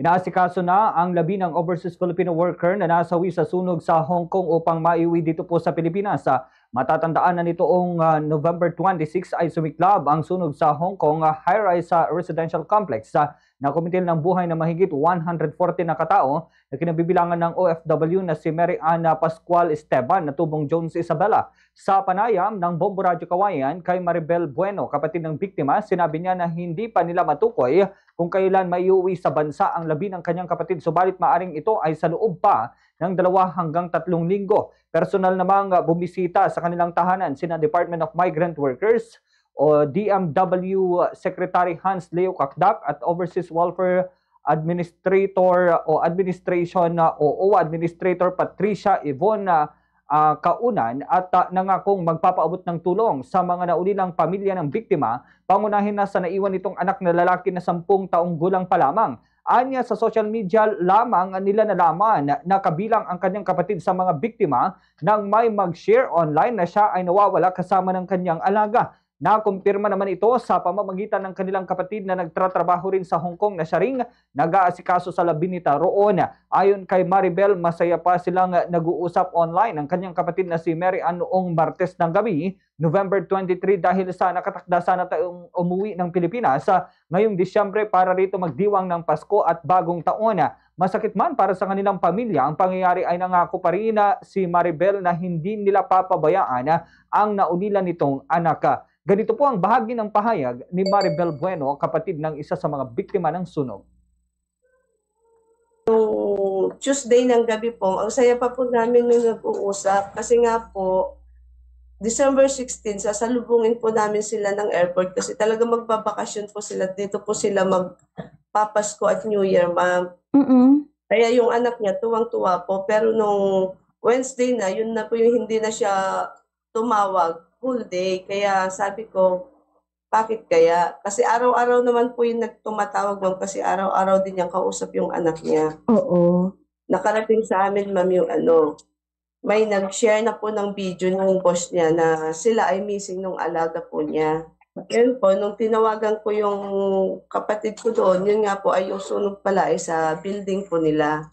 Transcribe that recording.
Inaasikaso na ang labi ng overseas Filipino worker na nasawi sa sunog sa Hong Kong upang maiuwi dito po sa Pilipinas. Matatandaan na nitoong November 26 ay sumiklab ang sunog sa Hong Kong high-rise residential complex na kumitil ng buhay na mahigit 140 na katao na kinabibilangan ng OFW na si Mary Ana Pascual Esteban na tubong Jones Isabela. Sa panayam ng Bombo Radio Kawayan kay Maribel Bueno, kapatid ng biktima, sinabi niya na hindi pa nila matukoy kung kailan maiuwi sa bansa ang labi ng kanyang kapatid, subalit maaring ito ay sa loob pa ng 2 hanggang 3 linggo. Personal namang bumisita sa kanilang tahanan sina Department of Migrant Workers o DMW Secretary Hans Leo Kakdak at Overseas Welfare Administrator o Administration o OWA Administrator Patricia Yvonne Kaunan at nangakong magpapaabot ng tulong sa mga naulilang pamilya ng biktima, pangunahin na sa naiwan nitong anak na lalaki na 10 taong gulang pa lamang. Anya sa social media lamang nila nalaman na kabilang ang kanyang kapatid sa mga biktima nang may mag-share online na siya ay nawawala kasama ng kanyang alaga. Nakumpirma naman ito sa pamamagitan ng kanilang kapatid na nagtratrabaho rin sa Hong Kong na siya ring nag-aasikaso sa labi nita roon. Ayon kay Maribel, masaya pa silang nag-uusap online ang kanyang kapatid na si Mary Ann noong Martes ng gabi, November 23, dahil sa nakatakda sana tayong umuwi ng Pilipinas ngayong Disyembre para rito magdiwang ng Pasko at Bagong Taon. Masakit man para sa kanilang pamilya, ang pangyayari ay nangako pa rin si Maribel na hindi nila papabayaan ang naunilan nitong anak. Ganito po ang bahagi ng pahayag ni Maribel Bueno, kapatid ng isa sa mga biktima ng sunog. Tuesday ng gabi po, ang saya pa po namin nung nag-uusap kasi nga po, December 16, sasalubungin po namin sila ng airport kasi talaga magbabakasyon po sila. Dito po sila magpapasko at New Year, ma'am. Kaya yung anak niya tuwang-tuwa po, pero nung Wednesday na, yun na po yung hindi na siya tumawag whole day. Kaya sabi ko, bakit kaya? Kasi araw-araw naman po yung nagtumatawag, ma'am, kasi araw-araw din niyang kausap yung anak niya. Oo. Nakarating sa amin, ma'am, yung may nag-share na po ng video ng boss niya na sila ay missing nung alaga po niya. Yun po, nung tinawagan ko yung kapatid ko doon, yun nga po ay yung sunog pala ay sa building po nila.